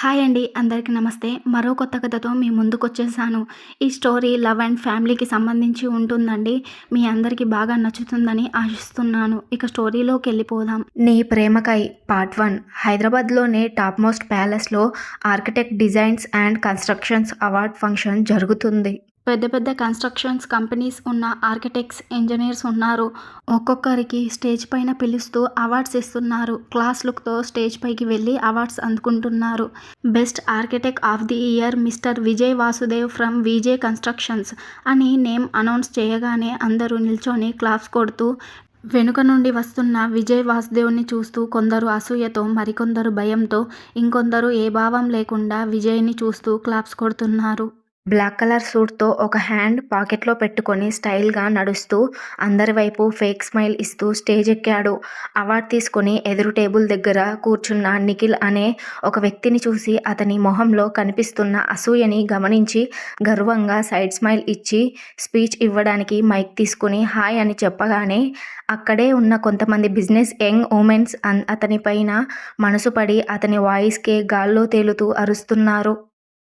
Hi అండి. అందరికీ నమస్తే. మరో కొత్త కథతో మీ ముందుకొచ్చేసాను. ఈ స్టోరీ లవ్ అండ్ ఫ్యామిలీకి సంబంధించి ఉంటుందండి. మీ అందరికీ బాగా నచ్చుతుందని ఆశిస్తున్నాను. ఇక స్టోరీలోకెళ్ళిపోదాం. నీ ప్రేమకై పార్ట్ 1. హైదరాబాద్‌లోని టాప్ మోస్ట్ ప్యాలెస్‌లో architect designs and constructions award function జరుగుతుంది. పెద్ద పెద్ద కన్‌స్ట్రక్షన్స్ కంపెనీస్ ఉన్న ఆర్కిటెక్ట్స్, ఇంజినీర్స్ ఉన్నారు. ఒక్కొక్కరికి స్టేజ్ పైన పిలుస్తూ అవార్డ్స్ ఇస్తున్నారు. క్లాస్ లుక్‌తో స్టేజ్ పైకి వెళ్లి అవార్డ్స్ అందుకుంటున్నారు. Best architect of the year mister Vijay Vasudev from VJ constructions అని నేమ్ అనౌన్స్ చేయగానే అందరూ నిల్చొని క్లాప్స్ కొడుతూ వెనుక నుండి వస్తున్న విజయ్ వాసుదేవ్‌ని చూస్తూ కొందరు అసూయతో, మరికొందరు భయంతో, ఇంకొందరు ఏ భావం లేకుండా విజయ్‌ని చూస్తూ క్లాప్స్ కొడుతున్నారు. బ్లాక్ కలర్ సూట్‌తో ఒక హ్యాండ్ పాకెట్‌లో పెట్టుకొని స్టైల్‌గా నడుస్తూ అందరి వైపు ఫేక్ స్మైల్ ఇస్తూ స్టేజ్ ఎక్కాడు. అవార్డ్ తీసుకొని ఎదురు టేబుల్ దగ్గర కూర్చున్న నిఖిల్ అనే ఒక వ్యక్తిని చూసి అతని మొహంలో కనిపిస్తున్న అసూయని గమనించి గర్వంగా సైడ్ స్మైల్ ఇచ్చి స్పీచ్ ఇవ్వడానికి మైక్ తీసుకుని హాయ్ అని చెప్పగానే అక్కడే ఉన్న కొంతమంది బిజినెస్ యంగ్ ఉమెన్స్ అతని పైన మనసు పడి అతని వాయిస్‌కే గాల్లో తేలుతూ అరుస్తున్నారు.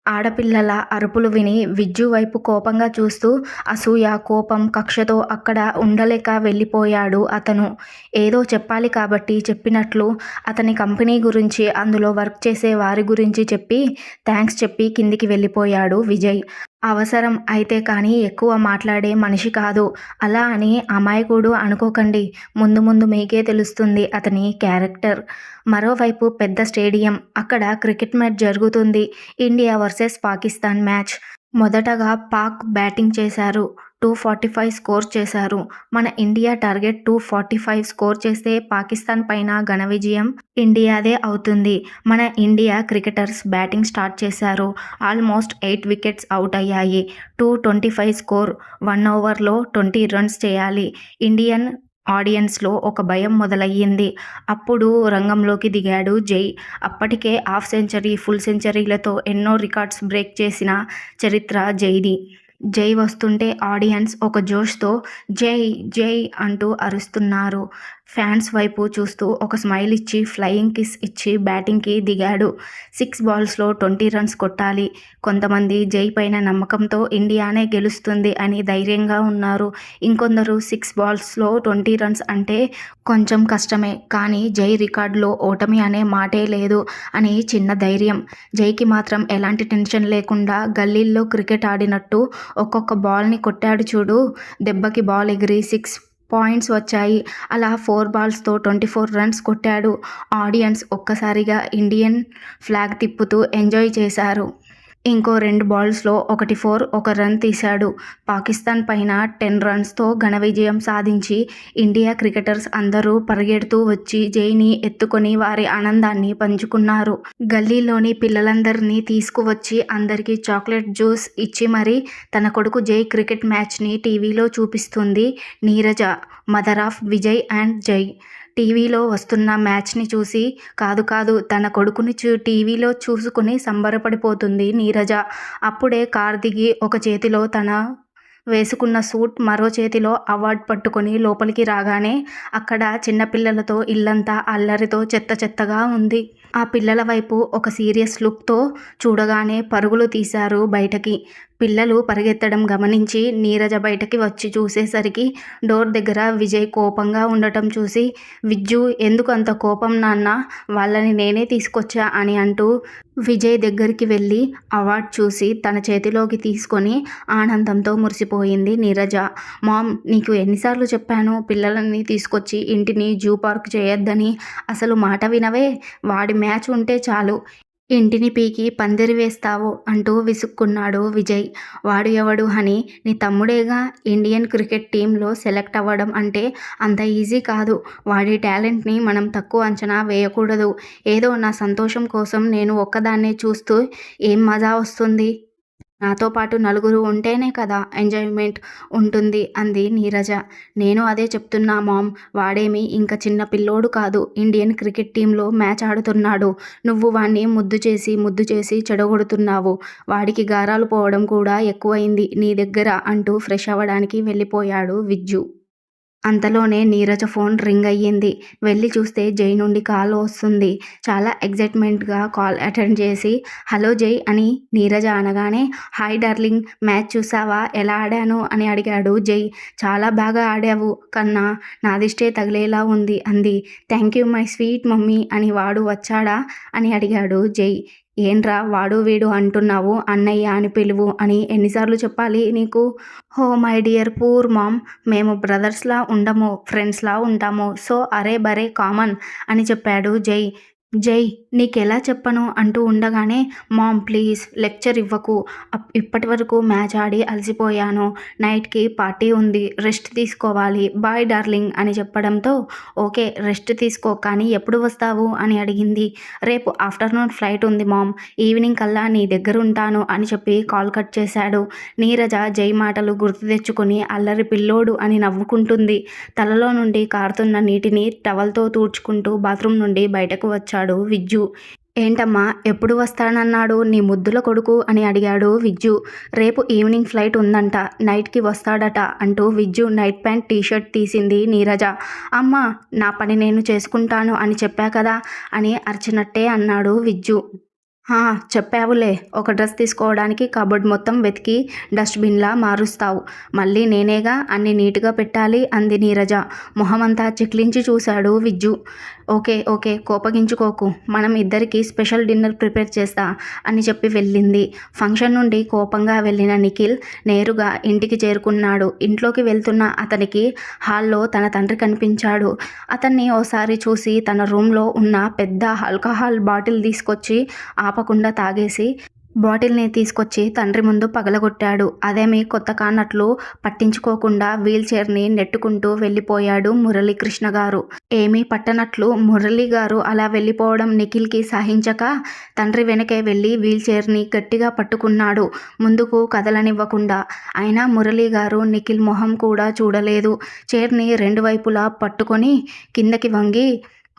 ఆడపిల్లల అరుపులు విని విజ్జు వైపు కోపంగా చూస్తూ అసూయ, కోపం, కక్షతో అక్కడ ఉండలేక వెళ్ళిపోయాడు అతను. ఏదో చెప్పాలి కాబట్టి చెప్పినట్లు అతని కంపెనీ గురించి, అందులో వర్క్ చేసే వారి గురించి చెప్పి థాంక్స్ చెప్పి కిందికి వెళ్ళిపోయాడు విజయ్. అవసరం అయితే కానీ ఎక్కువ మాట్లాడే మనిషి కాదు. అలా అని అమాయకుడు అనుకోకండి. ముందు ముందు మీకే తెలుస్తుంది అతని క్యారెక్టర్. మరోవైపు పెద్ద స్టేడియం. అక్కడ క్రికెట్ మ్యాచ్ జరుగుతుంది. India versus Pakistan match. మొదటగా పాక్ బ్యాటింగ్ చేశారు. 245 స్కోర్ చేశారు. మన ఇండియా టార్గెట్ 245 స్కోర్ చేస్తే పాకిస్తాన్ పైన ఘన విజయం ఇండియాదే అవుతుంది. మన ఇండియా క్రికెటర్స్ బ్యాటింగ్ స్టార్ట్ చేశారు. ఆల్మోస్ట్ 8 వికెట్స్ అవుట్ అయ్యాయి. 225 స్కోర్. 1 ఓవర్‌లో 20 రన్స్ చేయాలి. ఇండియన్ ఆడియన్స్‌లో ఒక భయం మొదలయ్యింది. అప్పుడు రంగంలోకి దిగాడు జై. అప్పటికే హాఫ్ సెంచరీ, ఫుల్ సెంచరీలతో ఎన్నో రికార్డ్స్ బ్రేక్ చేసిన చరిత్ర జైది. జై వస్తుంటే ఆడియన్స్ ఒక జోష్‌తో జై జై అంటూ అరుస్తున్నారు. ఫ్యాన్స్ వైపు చూస్తూ ఒక స్మైల్ ఇచ్చి ఫ్లయింగ్ కిస్ ఇచ్చి బ్యాటింగ్‌కి దిగాడు. 6 బాల్స్‌లో 20 రన్స్ కొట్టాలి. కొంతమంది జై పైన నమ్మకంతో ఇండియానే గెలుస్తుంది అని ధైర్యంగా ఉన్నారు. ఇంకొందరు 6 బాల్స్‌లో 20 రన్స్ అంటే కొంచెం కష్టమే, కానీ జై రికార్డులో ఓటమి అనే మాటే లేదు అని చిన్న ధైర్యం. జైకి మాత్రం ఎలాంటి టెన్షన్ లేకుండా గల్లీల్లో క్రికెట్ ఆడినట్టు ఒక్కొక్క బాల్‌ని కొట్టాడు చూడు. దెబ్బకి బాల్ ఎగిరి 6 పాయింట్స్ వచ్చాయి. అలా 4 బాల్స్‌తో 24 రన్స్ కొట్టాడు. ఆడియన్స్ ఒక్కసారిగా ఇండియన్ ఫ్లాగ్ తిప్పుతూ ఎంజాయ్ చేశారు. ఇంకో 2 బాల్స్‌లో ఒకటి 4, ఒక రన్ తీశాడు. పాకిస్తాన్ పైన 10 రన్స్‌తో ఘన విజయం సాధించి ఇండియా క్రికెటర్స్ అందరూ పరిగెడుతూ వచ్చి జైని ఎత్తుకొని వారి ఆనందాన్ని పంచుకున్నారు. గల్లీలోని పిల్లలందరినీ తీసుకువచ్చి అందరికీ చాక్లెట్ జ్యూస్ ఇచ్చి మరీ తన కొడుకు జై క్రికెట్ మ్యాచ్‌ని టీవీలో చూపిస్తుంది Neeraja, mother of Vijay and జై. టీవీలో వస్తున్న మ్యాచ్‌ని చూసి కాదు తన కొడుకుని టీవీలో చూసుకుని సంబరపడిపోతుంది నీరజ. అప్పుడే కారు దిగి ఒక చేతిలో తన వేసుకున్న సూట్, మరో చేతిలో అవార్డ్ పట్టుకొని లోపలికి రాగానే అక్కడ చిన్నపిల్లలతో ఇల్లంతా అల్లరితో చెత్త చెత్తగా ఉంది. ఆ పిల్లల వైపు ఒక సీరియస్ లుక్‌తో చూడగానే పరుగులు తీశారు బయటకి. పిల్లలు పరిగెత్తడం గమనించి నీరజ బయటకి వచ్చి చూసేసరికి డోర్ దగ్గర విజయ్ కోపంగా ఉండటం చూసి విజ్జు ఎందుకు అంత కోపం నాన్నా, వాళ్ళని నేనే తీసుకొచ్చా అని అంటూ విజయ్ దగ్గరికి వెళ్ళి అవార్డ్ చూసి తన చేతిలోకి తీసుకొని ఆనందంతో మురిసిపోయింది నీరజ. మామ్, నీకు ఎన్నిసార్లు చెప్పాను పిల్లలని తీసుకొచ్చి ఇంటిని జూ పార్క్ చేయొద్దని. అసలు మాట వినవే. వాడి మ్యాచ్ ఉంటే చాలు ఇంటిని పీకి పందిరి వేస్తావు అంటూ విసుక్కున్నాడు విజయ్. వాడు ఎవడు హనీ, నీ తమ్ముడేగా. ఇండియన్ క్రికెట్ టీంలో సెలెక్ట్ అవ్వడం అంటే అంత ఈజీ కాదు. వాడి టాలెంట్ని మనం తక్కువ అంచనా వేయకూడదు. ఏదో నా సంతోషం కోసం నేను ఒక్కదాన్నే చూస్తూ ఏం మజా వస్తుంది. నాతో పాటు నలుగురు ఉంటేనే కదా ఎంజాయ్మెంట్ ఉంటుంది అంది నీరజ. నేను అదే చెప్తున్నా మామ్. వాడేమి ఇంక చిన్న పిల్లోడు కాదు. ఇండియన్ క్రికెట్ టీంలో మ్యాచ్ ఆడుతున్నాడు. నువ్వు వాణ్ణి ముద్దు చేసి చెడగొడుతున్నావు. వాడికి గారాలు పోవడం కూడా ఎక్కువైంది నీ దగ్గర అంటూ ఫ్రెష్ అవ్వడానికి వెళ్ళిపోయాడు విజ్జు. అంతలోనే నీరజ ఫోన్ రింగ్ అయ్యింది. వెళ్లి చూస్తే జై నుండి కాల్ వస్తుంది. చాలా ఎక్సైట్‌మెంట్‌గా కాల్ అటెండ్ చేసి హలో జై అని నీరజ అనగానే హాయ్ డార్లింగ్ మ్యాచ్ చూసావా ఎలా ఆడాను అని అడిగాడు జై. చాలా బాగా ఆడావు కన్నా నా దిష్టే తగిలేలా ఉంది అంది. థాంక్యూ మై స్వీట్ మమ్మీ అని వాడు వచ్చాడా అని అడిగాడు జై. ఏంట్రా వాడు వీడు అంటున్నావు అన్నయ్య అని పిలువు అని ఎన్నిసార్లు చెప్పాలి నీకు? Oh my dear poor mom మేము బ్రదర్స్‌లా ఉండము. ఫ్రెండ్స్‌లా ఉంటాము. సో అరే బరే కామన్ అని చెప్పాడు జై. జై నీకెలా చెప్పను అంటూ ఉండగానే మామ్ ప్లీజ్ లెక్చర్ ఇవ్వకు. ఇప్పటివరకు మ్యాచ్ ఆడి అలసిపోయాను. నైట్‌కి పార్టీ ఉంది. రెస్ట్ తీసుకోవాలి. బాయ్ డార్లింగ్ అని చెప్పడంతో ఓకే రెస్ట్ తీసుకో కానీ ఎప్పుడు వస్తావు అని అడిగింది. రేపు ఆఫ్టర్‌నూన్ ఫ్లైట్ ఉంది మామ్. ఈవినింగ్ కల్లా నీ దగ్గరుంటాను అని చెప్పి కాల్ కట్ చేశాడు. నీరజ జై మాటలు గుర్తు తెచ్చుకుని అల్లరి పిల్లోడు అని నవ్వుకుంటుంది. తలలో నుండి కారుతున్న నీటిని టవల్‌తో తుడుచుకుంటూ బాత్రూమ్ నుండి బయటకు వచ్చాడు విజ్జు. ఏంటమ్మా ఎప్పుడు వస్తానన్నాడు నీ ముద్దుల కొడుకు అని అడిగాడు విజ్జు. రేపు ఈవినింగ్ ఫ్లైట్ ఉందంట. నైట్‌కి వస్తాడట అంటూ Vijju night pant T shirt తీసింది నీరజ. అమ్మా నా పని నేను చేసుకుంటాను అని చెప్పా కదా అని అరిచినట్టే అన్నాడు విజ్జు. ఆ! చెప్పావులే. ఒక డ్రెస్ తీసుకోవడానికి కబోర్డ్ మొత్తం వెతికి డస్ట్‌బిన్‌లా మారుస్తావు. మళ్ళీ నేనేగా అన్నీ నీట్‌గా పెట్టాలి అంది నీరజ. మొహమంతా చిట్లించి చూశాడు విజ్జు. ఓకే. ఓకే. కోపగించుకోకు. మనం ఇద్దరికీ స్పెషల్ డిన్నర్ ప్రిపేర్ చేస్తా అని చెప్పి వెళ్ళింది. ఫంక్షన్ నుండి కోపంగా వెళ్ళిన నిఖిల్ నేరుగా ఇంటికి చేరుకున్నాడు. ఇంట్లోకి వెళ్తున్న అతనికి హాల్‌లో తన తండ్రి కనిపించాడు. అతన్ని ఓసారి చూసి తన రూమ్‌లో ఉన్న పెద్ద ఆల్కహాల్ బాటిల్ తీసుకొచ్చి ఆపకుండా తాగేసి బాటిల్‌ని తీసుకొచ్చి తండ్రి ముందు పగలగొట్టాడు. అదేమీ కొత్త కానట్లు పట్టించుకోకుండా వీల్ చైర్‌ని నెట్టుకుంటూ వెళ్ళిపోయాడు మురళీకృష్ణగారు. ఏమీ పట్టనట్లు మురళిగారు అలా వెళ్ళిపోవడం నిఖిల్‌కి సహించక తండ్రి వెనకే వెళ్ళి వీల్ చైర్‌ని గట్టిగా పట్టుకున్నాడు ముందుకు కదలనివ్వకుండా. అయినా మురళిగారు నిఖిల్ మొహం కూడా చూడలేదు. చైర్‌ని రెండు వైపులా పట్టుకొని కిందకి వంగి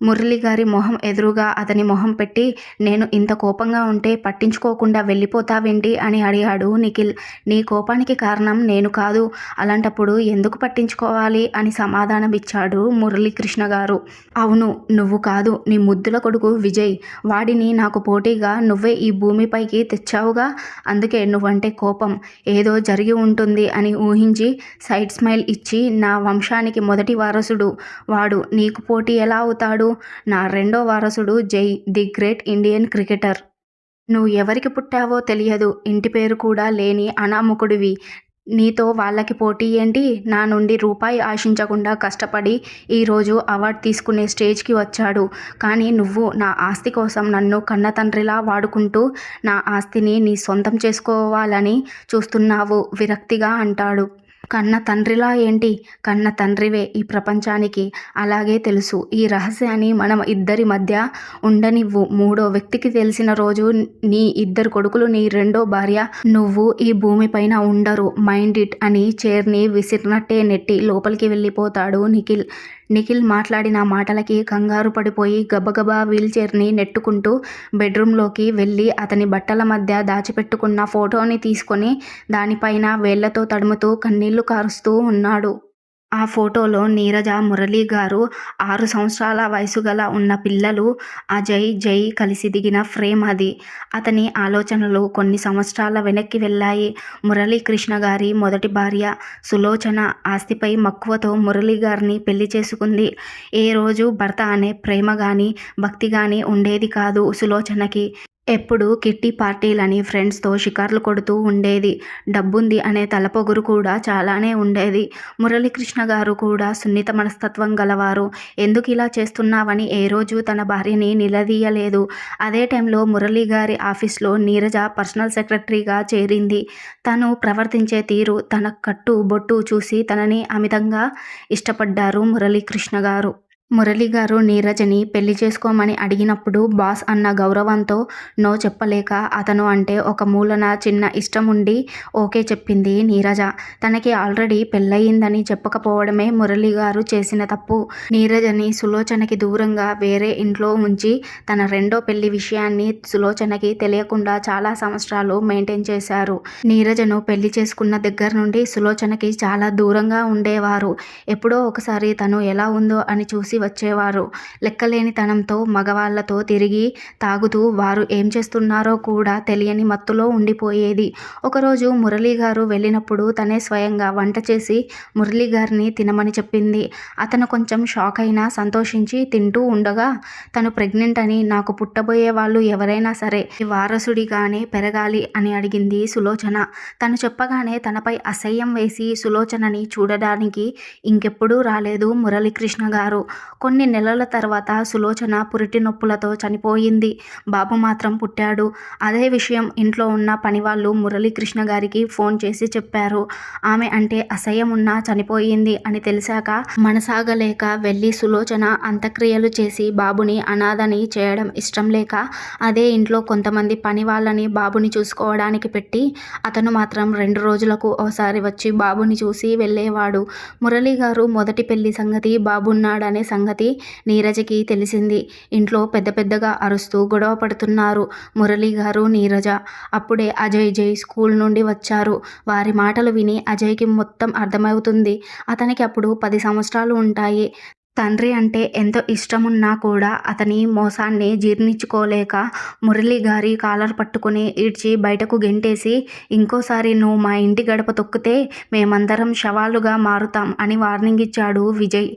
మురళిగారి మొహం ఎదురుగా అతని మొహం పెట్టి నేను ఇంత కోపంగా ఉంటే పట్టించుకోకుండా వెళ్ళిపోతావేంటి అని అడిగాడు నిఖిల్. నీ కోపానికి కారణం నేను కాదు. అలాంటప్పుడు ఎందుకు పట్టించుకోవాలి అని సమాధానమిచ్చాడు మురళీకృష్ణ గారు. అవును నువ్వు కాదు నీ ముద్దుల కొడుకు విజయ్. వాడిని నాకు పోటీగా నువ్వే ఈ భూమిపైకి తెచ్చావుగా. అందుకే నువ్వంటే కోపం. ఏదో జరిగి ఉంటుంది అని ఊహించి సైడ్ స్మైల్ ఇచ్చి నా వంశానికి మొదటి వారసుడు వాడు నీకు పోటీ ఎలా అవుతాడు? నా రెండో వారసుడు జై ది గ్రేట్ ఇండియన్ క్రికెటర్. నువ్వు ఎవరికి పుట్టావో తెలియదు. ఇంటి పేరు కూడా లేని అనామకుడివి. నీతో వాళ్ళకి పోటీ ఏంటి? నా నుండి రూపాయి ఆశించకుండా కష్టపడి ఈరోజు అవార్డు తీసుకునే స్టేజ్‌కి వచ్చాడు. కానీ నువ్వు నా ఆస్తి కోసం నన్ను కన్నతండ్రిలా వాడుకుంటూ నా ఆస్తిని నీ సొంతం చేసుకోవాలని చూస్తున్నావు విరక్తిగా అంటాడు. కన్న తండ్రిలా ఏంటి? కన్న తండ్రివే ఈ ప్రపంచానికి. అలాగే తెలుసు. ఈ రహస్యాన్ని మనం ఇద్దరి మధ్య ఉండనివ్వు. మూడో వ్యక్తికి తెలిసిన రోజు నీ ఇద్దరు కొడుకులు నీ రెండో భార్య నువ్వు ఈ భూమిపైన ఉండరు. మైండ్ ఇట్ అని చైర్‌ని విసిరినట్టే నెట్టి లోపలికి వెళ్ళిపోతాడు నిఖిల్. నిఖిల్ మాట్లాడిన మాటలకి కంగారు పడిపోయి గబగబా వీల్ చైర్‌ని నెట్టుకుంటూ బెడ్రూమ్‌లోకి వెళ్ళి అతని బట్టల మధ్య దాచిపెట్టుకున్న ఫోటోని తీసుకొని దానిపైన వేళ్లతో తడుముతూ కన్నీళ్లు కారుస్తూ ఉన్నాడు. ఆ ఫోటోలో నీరజ, మురళి గారు 6 సంవత్సరాల వయసు గల ఉన్న పిల్లలు అజయ్, జై కలిసి దిగిన ఫ్రేమ్ అది. అతని ఆలోచనలు కొన్ని సంవత్సరాల వెనక్కి వెళ్ళాయి. మురళీకృష్ణ గారి మొదటి భార్య సులోచన ఆస్తిపై మక్కువతో మురళి గారిని పెళ్లి చేసుకుంది. ఏ రోజు భర్త అనే ప్రేమ గానీ, భక్తి గానీ ఉండేది కాదు సులోచనకి. ఎప్పుడూ కిట్టి పార్టీలని ఫ్రెండ్స్‌తో షికార్లు కొడుతూ ఉండేది. డబ్బుంది అనే తలపొగరు కూడా చాలానే ఉండేది. మురళీకృష్ణ గారు కూడా సున్నిత మనస్తత్వం గలవారు. ఎందుకిలా చేస్తున్నావని ఏ రోజు తన భార్యని నిలదీయలేదు. అదే టైంలో మురళి గారి ఆఫీస్‌లో నీరజ పర్సనల్ సెక్రటరీగా చేరింది. తను ప్రవర్తించే తీరు, తన కట్టు, బొట్టు చూసి తనని అమితంగా ఇష్టపడ్డారు మురళీకృష్ణ గారు. మురళి గారు నీరజని పెళ్లి చేసుకోమని అడిగినప్పుడు బాస్ అన్న గౌరవంతో నో చెప్పలేక అతను అంటే ఒక మూలన చిన్న ఇష్టం ఉండి ఓకే చెప్పింది నీరజ. తనకి ఆల్రెడీ పెళ్ళయిందని చెప్పకపోవడమే మురళి గారు చేసిన తప్పు. నీరజని సులోచనకి దూరంగా వేరే ఇంట్లో ఉంచి తన రెండో పెళ్లి విషయాన్ని సులోచనకి తెలియకుండా చాలా సంవత్సరాలు మెయింటైన్ చేశారు. నీరజను పెళ్లి చేసుకున్న దగ్గర నుండి సులోచనకి చాలా దూరంగా ఉండేవారు. ఎప్పుడో ఒకసారి తను ఎలా ఉందో అని చూసి వచ్చేవారు. లెక్కలేనితనంతో మగవాళ్లతో తిరిగి తాగుతూ వారు ఏం చేస్తున్నారో కూడా తెలియని మత్తులో ఉండిపోయేది. ఒకరోజు మురళి గారు వెళ్ళినప్పుడు తనే స్వయంగా వంట చేసి మురళి గారిని తినమని చెప్పింది. అతను కొంచెం షాక్ అయినా సంతోషించి తింటూ ఉండగా తను ప్రెగ్నెంట్ అని, నాకు పుట్టబోయే వాళ్ళు ఎవరైనా సరే వారసుడిగానే పెరగాలి అని అడిగింది సులోచన. తను చెప్పగానే తనపై అసహ్యం వేసి సులోచనని చూడడానికి ఇంకెప్పుడూ రాలేదు మురళీకృష్ణ గారు. కొన్ని నెలల తర్వాత సులోచన పురిటి నొప్పులతో చనిపోయింది. బాబు మాత్రం పుట్టాడు. అదే విషయం ఇంట్లో ఉన్న పనివాళ్ళు మురళీకృష్ణ గారికి ఫోన్ చేసి చెప్పారు. ఆమె అంటే అసహ్యం ఉన్నా చనిపోయింది అని తెలిసాక మనసాగలేక వెళ్ళి సులోచన అంత్యక్రియలు చేసి బాబుని అనాథని చేయడం ఇష్టం లేక అదే ఇంట్లో కొంతమంది పని వాళ్ళని బాబుని చూసుకోవడానికి పెట్టి అతను మాత్రం 2 రోజులకు ఓసారి వచ్చి బాబుని చూసి వెళ్ళేవాడు. మురళి గారు మొదటి పెళ్లి సంగతి, బాబున్నాడనే సంగతి నీరజకి తెలిసింది. ఇంట్లో పెద్ద పెద్దగా అరుస్తూ గొడవ పడుతున్నారు మురళి గారు, నీరజ. అప్పుడే అజయ్, జై స్కూల్ నుండి వచ్చారు. వారి మాటలు విని అజయ్కి మొత్తం అర్థమవుతుంది. అతనికి అప్పుడు 10 సంవత్సరాలు ఉంటాయి. తండ్రి అంటే ఎంతో ఇష్టమున్నా కూడా అతని మోసాన్ని జీర్ణించుకోలేక మురళి గారి కాలర్ పట్టుకుని ఈడ్చి బయటకు గెంటేసి, ఇంకోసారి నువ్వు మా ఇంటి గడప తొక్కితే మేమందరం శవాలుగా మారుతాం అని వార్నింగ్ ఇచ్చాడు విజయ్.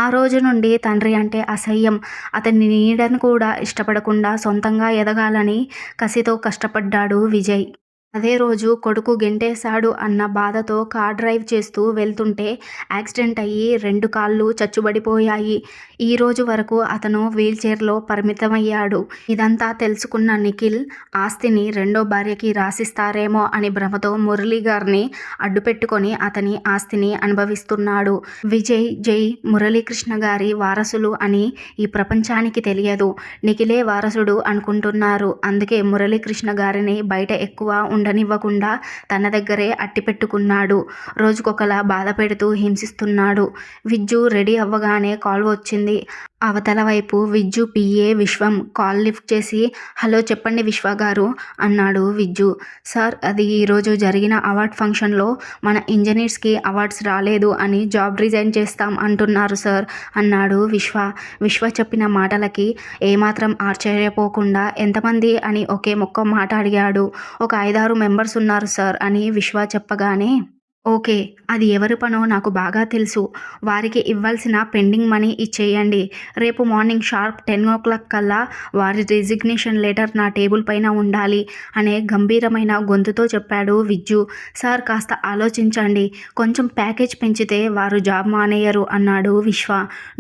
ఆ రోజు నుండి తండ్రి అంటే అసహ్యం. అతని నీడను కూడా ఇష్టపడకుండా సొంతంగా ఎదగాలని కసితో కష్టపడ్డాడు విజయ్. అదే రోజు కొడుకు గెంటేశాడు అన్న బాధతో కార్ డ్రైవ్ చేస్తూ వెళ్తుంటే యాక్సిడెంట్ అయ్యి 2 కాళ్ళు చచ్చుబడిపోయాయి. ఈ రోజు వరకు అతను వీల్చైర్లో పరిమితమయ్యాడు. ఇదంతా తెలుసుకున్న నిఖిల్ ఆస్తిని రెండో భార్యకి రాసిస్తారేమో అని భ్రమతో మురళి గారిని అడ్డుపెట్టుకొని అతని ఆస్తిని అనుభవిస్తున్నాడు. విజయ్, జై మురళీకృష్ణ గారి వారసులు అని ఈ ప్రపంచానికి తెలియదు. నిఖిలే వారసుడు అనుకుంటున్నారు. అందుకే మురళీకృష్ణ గారిని బయట ఎక్కువ ఉండనివ్వకుండా తన దగ్గరే అట్టిపెట్టుకున్నాడు. రోజుకొకలా బాధ పెడుతూ హింసిస్తున్నాడు. విజ్జు రెడీ అవ్వగానే కాల్ వచ్చింది. అవతల వైపు విజ్జు పిఏ విశ్వం కాల్ లిఫ్ట్ చేసి, హలో చెప్పండి విశ్వ గారు అన్నాడు విజ్జు. సార్, అది ఈరోజు జరిగిన అవార్డ్ ఫంక్షన్లో మన ఇంజనీర్స్కి అవార్డ్స్ రాలేదు అని జాబ్ రిజైన్ చేస్తాం అంటున్నారు సార్ అన్నాడు విశ్వ. విశ్వ చెప్పిన మాటలకి ఏమాత్రం ఆశ్చర్యపోకుండా ఎంతమంది అని ఒకే మొక్క మాట అడిగాడు. ఒక 5-6 మెంబర్స్ ఉన్నారు సార్ అని విశ్వ చెప్పగానే, ఓకే, అది ఎవరి పనో నాకు బాగా తెలుసు. వారికి ఇవ్వాల్సిన పెండింగ్ మనీ ఇచ్చేయండి. రేపు మార్నింగ్ షార్ప్ 10 కల్లా వారి రిజిగ్నేషన్ లెటర్ నా టేబుల్ పైన ఉండాలి అనే గంభీరమైన గొంతుతో చెప్పాడు విజ్జు. సార్, కాస్త ఆలోచించండి. కొంచెం ప్యాకేజ్ పెంచితే వారు జాబ్ మానేయరు అన్నాడు విశ్వ.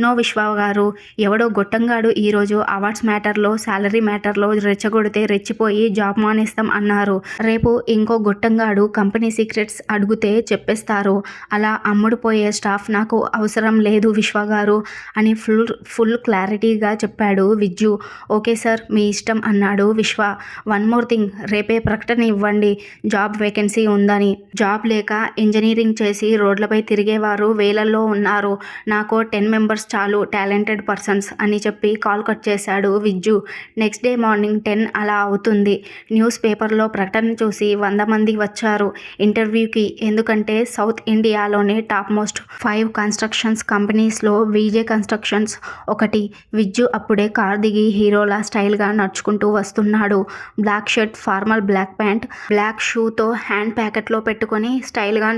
నో విశ్వ గారు, ఎవడో గొట్టంగాడు ఈరోజు అవార్డ్స్ మ్యాటర్లో, శాలరీ మ్యాటర్లో రెచ్చగొడితే రెచ్చిపోయి జాబ్ మానేస్తాం అన్నారు. రేపు ఇంకో గొట్టంగాడు కంపెనీ సీక్రెట్స్ అడిగితే చెప్పేస్తారు. అలా అమ్ముడుపోయే స్టాఫ్ నాకు అవసరం లేదు విశ్వగారు అని ఫుల్ క్లారిటీగా చెప్పాడు విజ్జు. ఓకే సార్, మీ ఇష్టం అన్నాడు విశ్వ. వన్ మోర్ థింగ్, రేపే ప్రకటన ఇవ్వండి జాబ్ వేకెన్సీ ఉందని. జాబ్ లేక ఇంజనీరింగ్ చేసి రోడ్లపై తిరిగేవారు వేలల్లో ఉన్నారు. నాకు 10 మెంబర్స్ చాలు, టాలెంటెడ్ పర్సన్స్ అని చెప్పి కాల్ కట్ చేశాడు విజ్జు. నెక్స్ట్ డే మార్నింగ్ 10 అలా అవుతుంది. న్యూస్ పేపర్లో ప్రకటన చూసి 100 మంది వచ్చారు ఇంటర్వ్యూకి. ఎందుకంటే సౌత్ ఇండియాలోనే టాప్ మోస్ట్ 5 కన్స్ట్రక్షన్స్ కంపెనీస్లో విజే కన్స్ట్రక్షన్స్ ఒకటి. విజ్జు అప్పుడే కార్ దిగి హీరోలా స్టైల్గా నడుచుకుంటూ వస్తున్నాడు. Black shirt, formal black pant, black షూతో హ్యాండ్ ప్యాకెట్లో పెట్టుకొని స్టైల్గా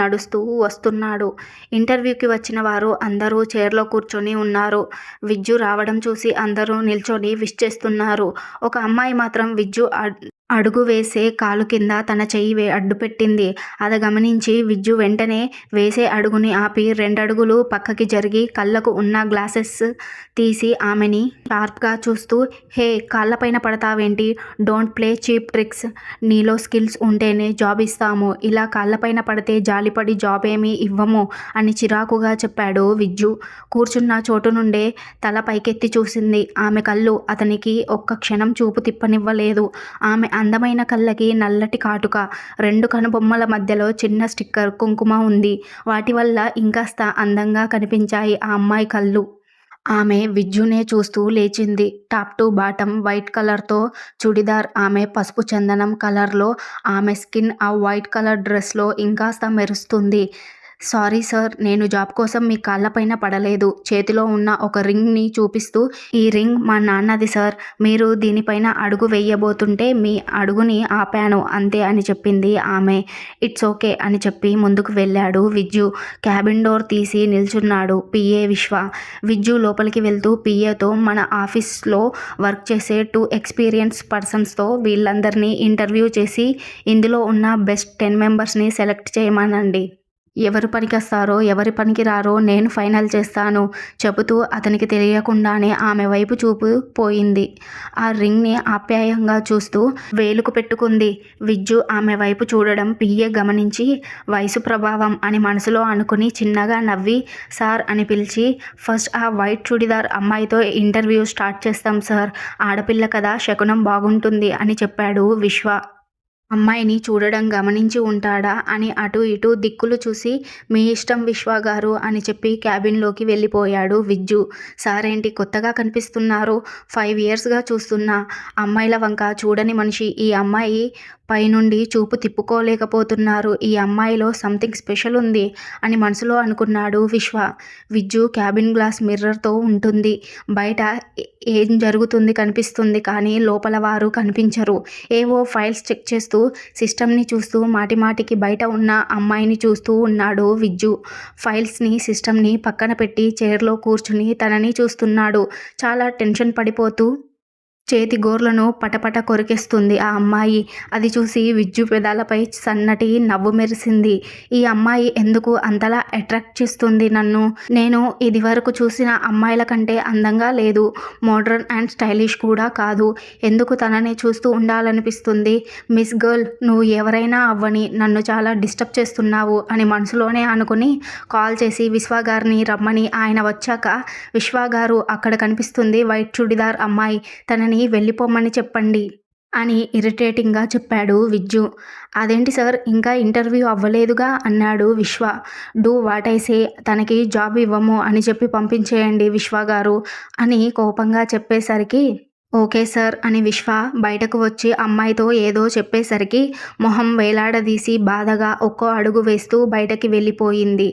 నడుస్తూ వస్తున్నాడు. ఇంటర్వ్యూకి వచ్చిన వారు అందరూ చైర్లో కూర్చొని ఉన్నారు. విజ్జు రావడం చూసి అందరూ నిల్చొని విష్ చేస్తున్నారు. ఒక అమ్మాయి మాత్రం విజ్జు అడుగు వేసే కాలు కింద తన చెయ్యి అడ్డుపెట్టింది. అది గమనించి విజ్జు వెంటనే వేసే అడుగుని ఆపి 2 అడుగులు పక్కకి జరిగి కళ్ళకు ఉన్న గ్లాసెస్ తీసి ఆమెని షార్ప్గా చూస్తూ, హే, కాళ్ళపైన పడతావేంటి? Don't play cheap tricks. నీలో స్కిల్స్ ఉంటేనే జాబ్ ఇస్తాము. ఇలా కాళ్ళపైన పడితే జాలిపడి జాబ్ ఏమీ ఇవ్వము అని చిరాకుగా చెప్పాడు విజ్జు. కూర్చున్న చోటు నుండే తల పైకెత్తి చూసింది. ఆమె కళ్ళు అతనికి ఒక్క క్షణం చూపు తిప్పనివ్వలేదు. ఆమె అందమైన కళ్ళకి నల్లటి కాటుక, 2 కనుబొమ్మల మధ్యలో చిన్న స్టిక్కర్ కుంకుమ ఉంది. వాటి వల్ల ఇంకాస్త అందంగా కనిపించాయి ఆ అమ్మాయి కళ్ళు. ఆమె విజ్జునే చూస్తూ లేచింది. టాప్ టు బాటమ్ వైట్ కలర్తో చుడిదార్, ఆమె పసుపు చందనం కలర్లో ఆమె స్కిన్ ఆ వైట్ కలర్ డ్రెస్లో ఇంకాస్త మెరుస్తుంది. సారీ సార్, నేను జాబ్ కోసం మీ కాళ్ళపైన పడలేదు. చేతిలో ఉన్న ఒక రింగ్ని చూపిస్తూ, ఈ రింగ్ మా నాన్నది సార్. మీరు దీనిపైన అడుగు వేయబోతుంటే మీ అడుగుని ఆపాను అంతే అని చెప్పింది ఆమె. ఇట్స్ ఓకే అని చెప్పి ముందుకు వెళ్ళాడు విజ్జు. క్యాబిన్ డోర్ తీసి నిల్చున్నాడు పిఏ విశ్వ. విజ్జు లోపలికి వెళ్తూ పిఏతో, మన ఆఫీస్లో వర్క్ చేసే 2 ఎక్స్పీరియన్స్ పర్సన్స్తో వీళ్ళందరినీ ఇంటర్వ్యూ చేసి ఇందులో ఉన్న బెస్ట్ 10 మెంబర్స్ని సెలెక్ట్ చేయమనండి. ఎవరు పనికొస్తారో ఎవరి పనికి రారో నేను ఫైనల్ చేస్తాను చెబుతూ అతనికి తెలియకుండానే ఆమె వైపు చూపు పోయింది. ఆ రింగ్ని ఆప్యాయంగా చూస్తూ వేలుకు పెట్టుకుంది. విజ్జు ఆమె వైపు చూడడం పిఏ గమనించి, వయసు ప్రభావం అని మనసులో అనుకుని చిన్నగా నవ్వి సార్ అని పిలిచి, ఫస్ట్ ఆ వైట్ చుడిదార్ అమ్మాయితో ఇంటర్వ్యూ స్టార్ట్ చేస్తాం సార్. ఆడపిల్ల కదా, శకునం బాగుంటుంది అని చెప్పాడు విశ్వ. అమ్మాయిని చూడడం గమనించి ఉంటాడా అని అటు ఇటు దిక్కులు చూసి, మీ ఇష్టం విశ్వ గారు అని చెప్పి క్యాబిన్లోకి వెళ్ళిపోయాడు విజ్జు. సారేంటి కొత్తగా కనిపిస్తున్నారు? 5 ఇయర్స్గా చూస్తున్నా అమ్మాయిల వంక చూడని మనిషి ఈ అమ్మాయి పైనుండి చూపు తిప్పుకోలేకపోతున్నారు. ఈ అమ్మాయిలో సంథింగ్ స్పెషల్ ఉంది అని మనసులో అనుకున్నాడు విశ్వ. విజ్జు క్యాబిన్ గ్లాస్ మిర్రర్తో ఉంటుంది. బయట ఏం జరుగుతుంది కనిపిస్తుంది కానీ లోపల వారు కనిపించరు. ఏవో ఫైల్స్ చెక్ చేస్తూ సిస్టమ్ని చూస్తూ మాటిమాటికి బయట ఉన్న అమ్మాయిని చూస్తూ ఉన్నాడు విజ్జు. ఫైల్స్ని సిస్టమ్ని పక్కన పెట్టి చైర్లో కూర్చుని తనని చూస్తున్నాడు. చాలా టెన్షన్ పడిపోతూ చేతి గోర్లను పటపట కొరికేస్తుంది ఆ అమ్మాయి. అది చూసి విజ్జు పెదాలపై సన్నటి నవ్వు మెరిసింది. ఈ అమ్మాయి ఎందుకు అంతలా అట్రాక్ట్ చేస్తుంది నన్ను? నేను ఇదివరకు చూసిన అమ్మాయిల కంటే అందంగా లేదు, మోడ్రన్ అండ్ స్టైలిష్ కూడా కాదు. ఎందుకు తనని చూస్తూ ఉండాలనిపిస్తుంది? మిస్ గర్ల్, నువ్వు ఎవరైనా అవ్వని నన్ను చాలా డిస్టర్బ్ చేస్తున్నావు అని మనసులోనే అనుకుని కాల్ చేసి విశ్వ గారిని రమ్మని, ఆయన వచ్చాక, విశ్వ గారు అక్కడ కనిపిస్తుంది వైట్ చుడిదార్ అమ్మాయి, తనని వెళ్ళిపోమని చెప్పండి అని ఇరిటేటింగ్గా చెప్పాడు విజ్జు. అదేంటి సార్, ఇంకా ఇంటర్వ్యూ అవ్వలేదుగా అన్నాడు విశ్వ. డూ వాట్ ఐ సే, తనకి జాబ్ ఇవ్వము అని చెప్పి పంపించేయండి విశ్వ గారు అని కోపంగా చెప్పేసరికి, ఓకే సార్ అని విశ్వ బయటకు వచ్చి అమ్మాయితో ఏదో చెప్పేసరికి మొహం వేలాడదీసి బాధగా ఒక్కో అడుగు వేస్తూ బయటకి వెళ్ళిపోయింది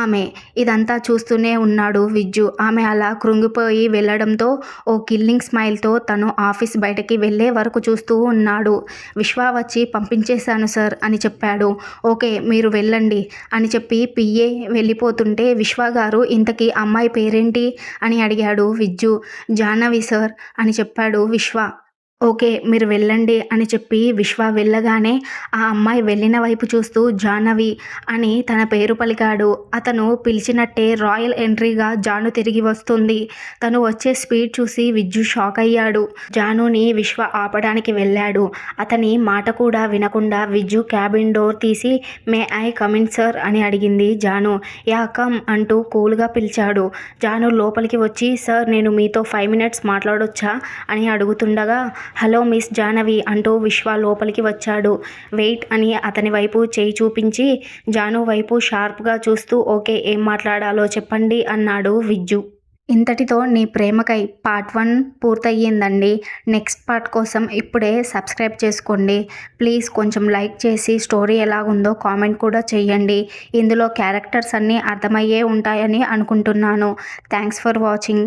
ఆమె. ఇదంతా చూస్తూనే ఉన్నాడు విజ్జు. ఆమె అలా కృంగిపోయి వెళ్ళడంతో ఓ కిల్లింగ్ స్మైల్తో తను ఆఫీస్ బయటకి వెళ్ళే వరకు చూస్తూ ఉన్నాడు. విశ్వ వచ్చి పంపించేశాను సార్ అని చెప్పాడు. ఓకే, మీరు వెళ్ళండి అని చెప్పి పిఏ వెళ్ళిపోతుంటే, విశ్వ గారు ఇంతకీ అమ్మాయి పేరేంటి అని అడిగాడు విజ్జు. జాహ్నవి సార్ అని చెప్పాడు విశ్వ. ఓకే, మీరు వెళ్ళండి అని చెప్పి విశ్వ వెళ్ళగానే ఆ అమ్మాయి వెళ్ళిన వైపు చూస్తూ జాహ్నవి అని తన పేరు పలికాడు. అతను పిలిచినట్టే రాయల్ ఎంట్రీగా జాను తిరిగి వస్తుంది. తను వచ్చే స్పీడ్ చూసి విజ్జు షాక్ అయ్యాడు. జానుని విశ్వ ఆపడానికి వెళ్ళాడు. అతని మాట కూడా వినకుండా విజ్జు క్యాబిన్ డోర్ తీసి, మే ఐ కమిన్ సార్ అని అడిగింది జాను. యా కమ్ అంటూ కూల్గా పిలిచాడు. జాను లోపలికి వచ్చి, సార్ నేను మీతో 5 మినిట్స్ మాట్లాడొచ్చా అని అడుగుతుండగా, హలో మిస్ జాహ్నవి అంటూ విశ్వ లోపలికి వచ్చాడు. వెయిట్ అని అతని వైపు చేయి చూపించి జాను వైపు షార్ప్గా చూస్తూ, ఓకే, ఏం మాట్లాడాలో చెప్పండి అన్నాడు విజ్జు. ఇంతటితో నీ ప్రేమకై పార్ట్ 1 పూర్తయ్యిందండి. నెక్స్ట్ పార్ట్ కోసం ఇప్పుడే సబ్స్క్రైబ్ చేసుకోండి. ప్లీజ్ కొంచెం లైక్ చేసి స్టోరీ ఎలాగుందో కామెంట్ కూడా చేయండి. ఇందులో క్యారెక్టర్స్ అన్నీ అర్థమయ్యే ఉంటాయని అనుకుంటున్నాను. Thanks for watching.